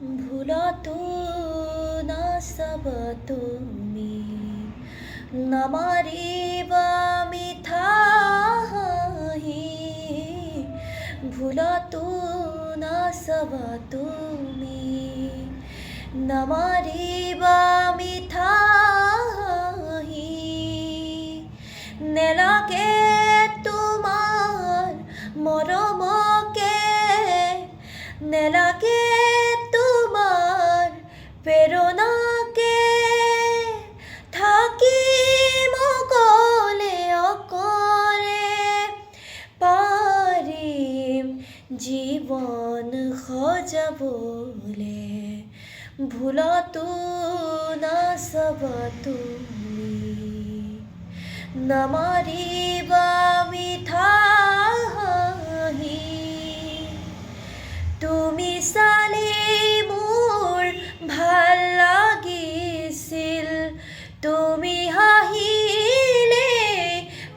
ভুলতো নাচাব তুমি নামাৰিবা মিঠা হাঁহি ভুলতো নাচাব তুমি নামাৰিবা মিঠা হাঁহি নেলাগে তোমাৰ মৰমকে নেলাগে তোমাৰ প্ৰেৰণাকে থাকিম অকলে অকলে পাৰিম জীৱন সজাবলে ভুলতো নাচাব তুমি নামাৰিবা মিঠা হাঁহি তুমি চালে মোৰ ভাল লাগিছিল তুমি হাঁহিলে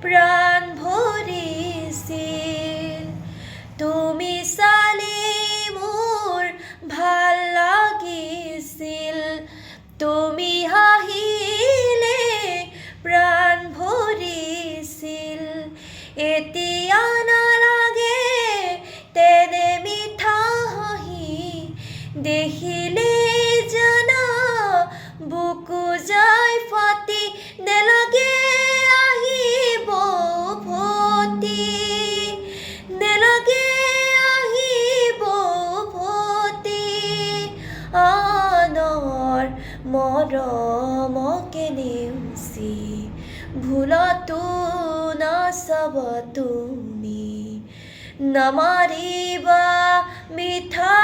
প্ৰাণ ভৰিছিল তুমি চালে মোৰ ভাল লাগিছিল তুমি হাঁহিলে প্ৰাণ ভৰিছিল এতিয়া নালাগে তেনে মিঠা হাঁহি দেখিলে জানা বুকু যায় ফাটি নেলাগে আহিব উভতি নেলাগে আহিব উভতি আনৰ মৰমকে নেওচি ভুলতো নাচাব তুমি নামাৰিবা মিঠা